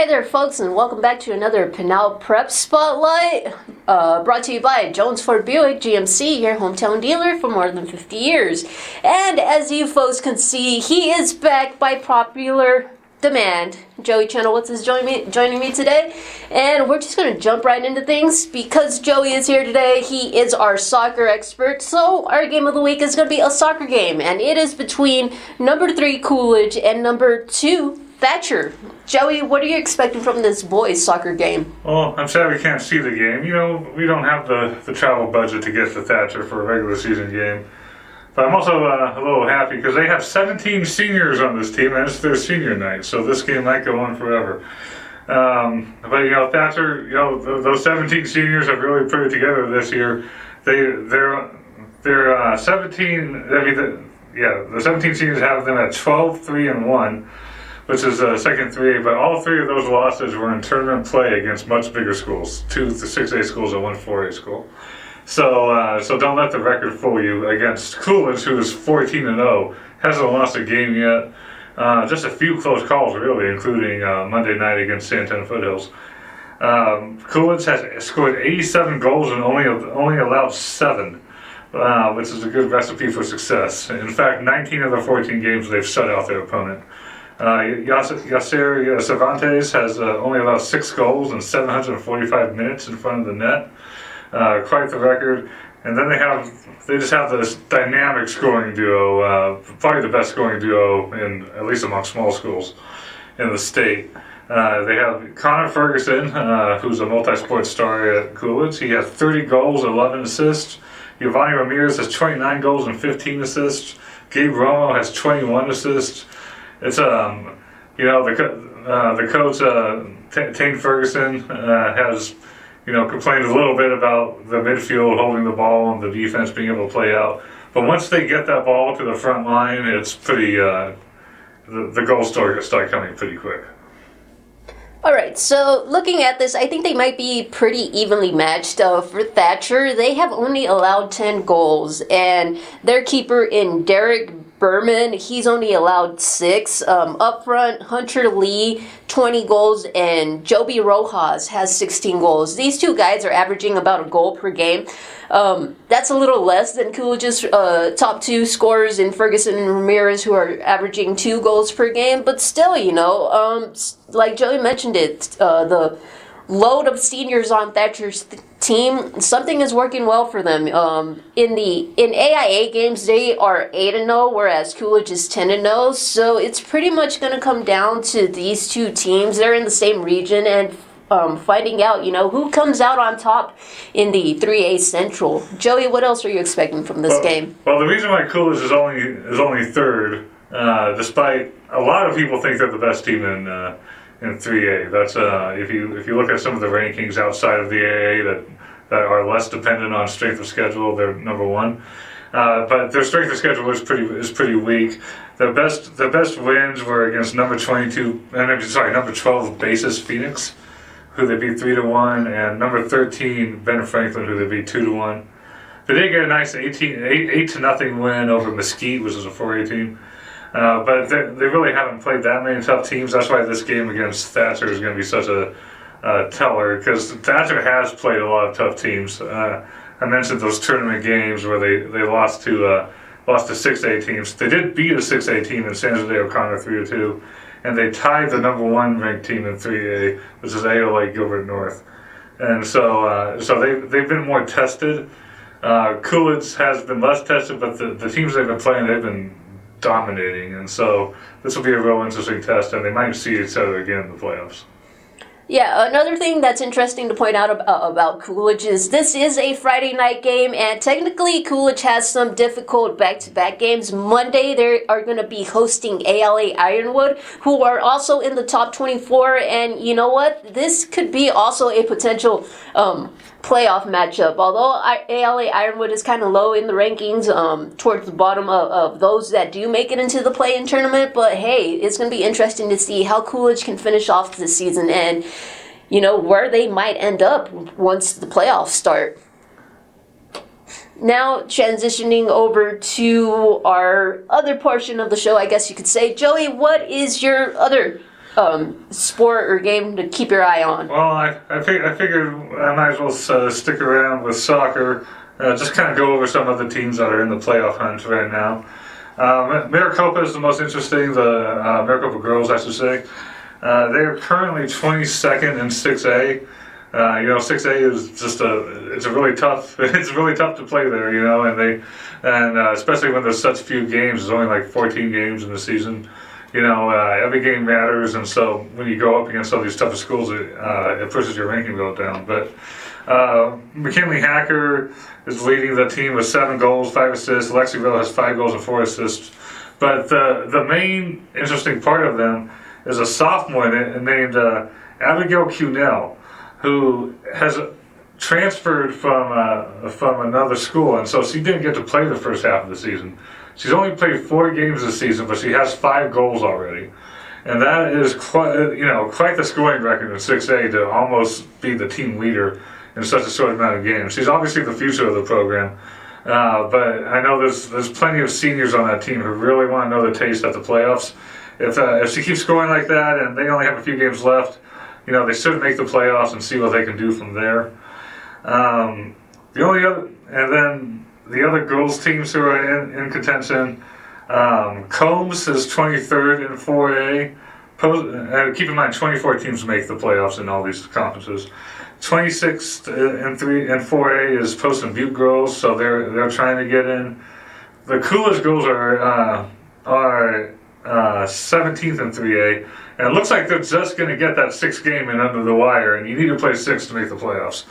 Hey there, folks, and welcome back to another Pinal Prep Spotlight, brought to you by Jones Ford Buick GMC, your hometown dealer for more than 50 years. And as you folks can see, he is back by popular demand. Joey Chenoweth is joining me today, and we're just going to jump right into things. Because Joey is here today, he is our soccer expert, so our game of the week is going to be a soccer game, and it is between number 3 Coolidge and number 2 Thatcher. Joey, what are you expecting from this boys' soccer game? Well, I'm sad we can't see the game. You know, we don't have the travel budget to get to Thatcher for a regular season game. But I'm also a little happy because they have 17 seniors on this team, and it's their senior night, so this game might go on forever. But, you know, Thatcher, you know, those 17 seniors have really put it together this year. They're 17, the 17 seniors have them at 12-3-1. Which is second 3A, but all 3 of those losses were in tournament play against much bigger schools, 2 6A schools and 1 4A school. So don't let the record fool you. Against Coolidge, who is 14-0, hasn't lost a game yet. Just a few close calls, really, including Monday night against Santana Foothills. Coolidge has scored 87 goals and only allowed 7. Which is a good recipe for success. In fact, 19 of the 14 games they've shut out their opponent. Yasser Cervantes has only allowed 6 goals in 745 minutes in front of the net. Quite the record. And then they just have this dynamic scoring duo, probably the best scoring duo in at least among small schools in the state. They have Connor Ferguson, who's a multi-sport star at Coolidge. He has 30 goals, 11 assists. Giovanni Ramirez has 29 goals and 15 assists. Gabe Romo has 21 assists. It's you know, the coach Tane Ferguson has, you know, complained a little bit about the midfield holding the ball and the defense being able to play out. But once they get that ball to the front line, it's pretty the goals start coming pretty quick. All right, so looking at this, I think they might be pretty evenly matched. For Thatcher, they have only allowed 10 goals, and their keeper in Derek Berman, he's only allowed 6. Up front, Hunter Lee, 20 goals, and Joby Rojas has 16 goals. These 2 guys are averaging about a goal per game. That's a little less than Coolidge's top 2 scorers in Ferguson and Ramirez, who are averaging 2 goals per game. But still, you know, like Joey mentioned the load of seniors on Thatcher's team, something is working well for them. In AIA games, they are 8-0, whereas Coolidge is 10-0. So it's pretty much going to come down to these 2 teams. They're in the same region, and finding out, you know, who comes out on top in the 3A Central. Joey, what else are you expecting from this game? Well, the reason why Coolidge is only third, despite a lot of people think they're the best team in 3A. That's if you look at some of the rankings outside of the AA that are less dependent on strength of schedule, they're number 1. But their strength of schedule is pretty weak. The best wins were against number 12 Basis Phoenix, who they beat 3-1, and number 13 Ben Franklin, who they beat 2-1. They did get a nice 8-0 win over Mesquite, which is a 4A team. But they really haven't played that many tough teams. That's why this game against Thatcher is going to be such a teller, because Thatcher has played a lot of tough teams. I mentioned those tournament games where they lost to 6A teams. They did beat a 6A team in San Jose O'Connor 3-2, and they tied the number 1 ranked team in 3A, which is AOA Gilbert North. And so they've been more tested. Coolidge has been less tested, but the teams they've been playing, they've been dominating, and so this will be a real interesting test, and they might see each other again in the playoffs. Yeah, another thing that's interesting to point out about Coolidge is this is a Friday night game, and technically Coolidge has some difficult back-to-back games. Monday, they are going to be hosting ALA Ironwood, who are also in the top 24, and you know what? This could be also a potential playoff matchup. Although ALA Ironwood is kind of low in the rankings, towards the bottom of those that do make it into the play-in tournament, but hey, it's going to be interesting to see how Coolidge can finish off this season and, you know, where they might end up once the playoffs start. Now, transitioning over to our other portion of the show, I guess you could say. Joey, what is your other sport or game to keep your eye on? Well, I figured I might as well stick around with soccer. Just kind of go over some of the teams that are in the playoff hunt right now. Maricopa is the most interesting, the Maricopa girls, I should say. They are currently 22nd in 6A. 6A is just it's really tough to play there, and especially when there's such few games. There's only like 14 games in the season. Every game matters, and so when you go up against all these tougher schools, it pushes your ranking bill down. But McKinley Hacker is leading the team with 7 goals, 5 assists. Lexingville has 5 goals and 4 assists. But the main interesting part of them is a sophomore named Abigail Cunell, who has transferred from another school, and so she didn't get to play the first half of the season. She's only played 4 games this season, but she has 5 goals already, and that is quite the scoring record in 6A to almost be the team leader in such a short amount of games. She's obviously the future of the program, but I know there's plenty of seniors on that team who really want to know the taste at the playoffs. If she keeps scoring like that, and they only have a few games left, they should make the playoffs and see what they can do from there. The other girls teams who are in contention, Combs is 23rd in 4A. Keep in mind, 24 teams make the playoffs in all these conferences. 26th in 4A is Post and Butte girls, so they're trying to get in. The Coolidge girls are 17th in 3A, and it looks like they're just going to get that 6th game in under the wire, and you need to play 6 to make the playoffs.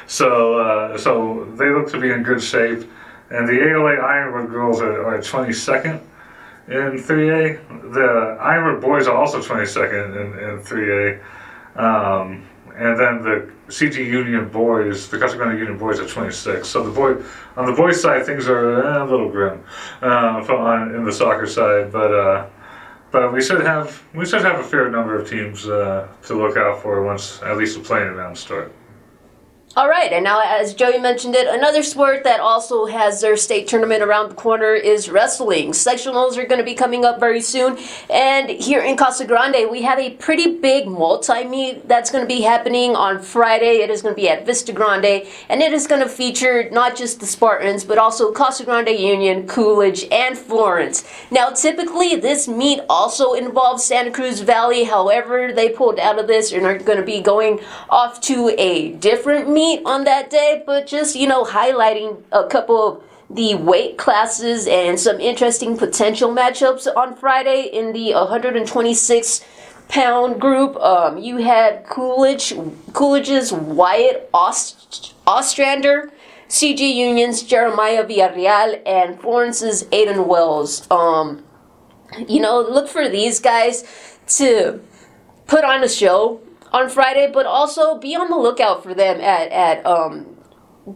So they look to be in good shape. And the ALA Ironwood girls are 22nd in 3A. The Ironwood boys are also 22nd in 3A. And then the CG Union boys, the Costa Union boys are 26th. So on the boys' side, things are a little grim in the soccer side. But we should have a fair number of teams to look out for once at least the playing rounds start. All right, and now as Joey mentioned it, another sport that also has their state tournament around the corner is wrestling. Sectionals are going to be coming up very soon, and here in Casa Grande, we have a pretty big multi-meet that's going to be happening on Friday. It is going to be at Vista Grande, and it is going to feature not just the Spartans, but also Casa Grande Union, Coolidge, and Florence. Now, typically, this meet also involves Santa Cruz Valley. However, they pulled out of this and are going to be going off to a different meet on that day, but just highlighting a couple of the weight classes and some interesting potential matchups on Friday in the 126-pound group. You had Coolidge's Wyatt Ostrander, CG Union's Jeremiah Villarreal, and Florence's Aiden Wells. Look for these guys to put on a show on Friday, but also be on the lookout for them at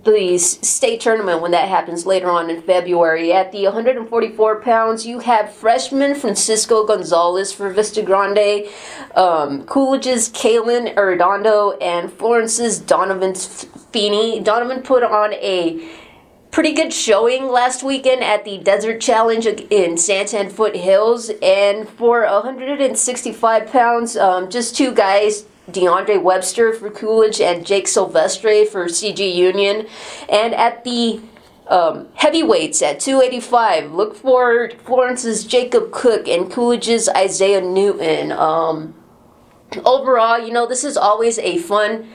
the state tournament when that happens later on in February. At the 144 pounds, you have freshman Francisco Gonzalez for Vista Grande, Coolidge's Kaylin Arredondo, and Florence's Donovan Feeney. Donovan put on a pretty good showing last weekend at the Desert Challenge in Santan Foothills, and for 165 pounds, just 2 guys, DeAndre Webster for Coolidge and Jake Silvestre for CG Union. And at the heavyweights at 285, look for Florence's Jacob Cook and Coolidge's Isaiah Newton. Overall, this is always a fun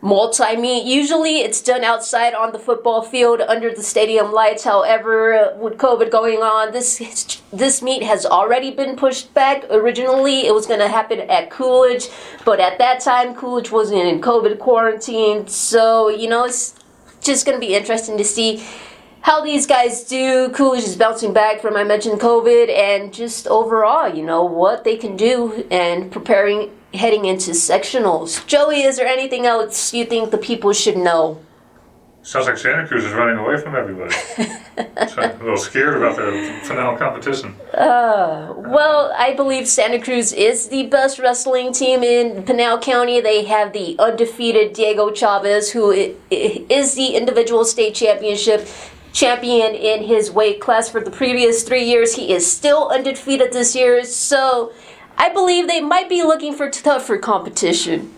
multi-meet. Usually it's done outside on the football field under the stadium lights. However, with COVID going on, this meet has already been pushed back. Originally, it was going to happen at Coolidge, but at that time, Coolidge was in COVID quarantine. So, it's just going to be interesting to see how these guys do. Coolidge is bouncing back from, I mentioned, COVID, and just overall, what they can do and preparing heading into sectionals. Joey, is there anything else you think the people should know? Sounds like Santa Cruz is running away from everybody. So a little scared about their Pinal competition. Well, I believe Santa Cruz is the best wrestling team in Pinal County. They have the undefeated Diego Chavez, who is the individual state championship champion in his weight class for the previous 3 years. He is still undefeated this year, so I believe they might be looking for tougher competition.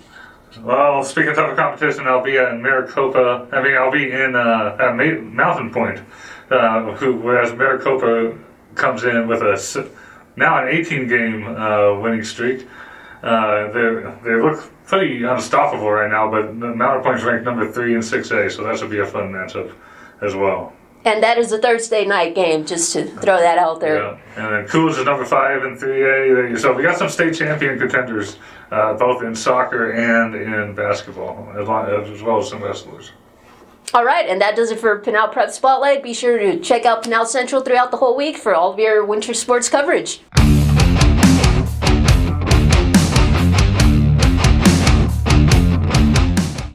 Well, speaking of tougher competition, I'll be at Maricopa. I'll be in at Mountain Point, whereas Maricopa comes in with now an 18-game winning streak. They look pretty unstoppable right now, but Mountain Point's ranked number 3 in 6A, so that should be a fun matchup as well. And that is a Thursday night game, just to throw that out there. Yeah, and then Coolidge is number 5 in 3A. So we got some state champion contenders, both in soccer and in basketball, as well as some wrestlers. All right, and that does it for Pinal Prep Spotlight. Be sure to check out Pinal Central throughout the whole week for all of your winter sports coverage.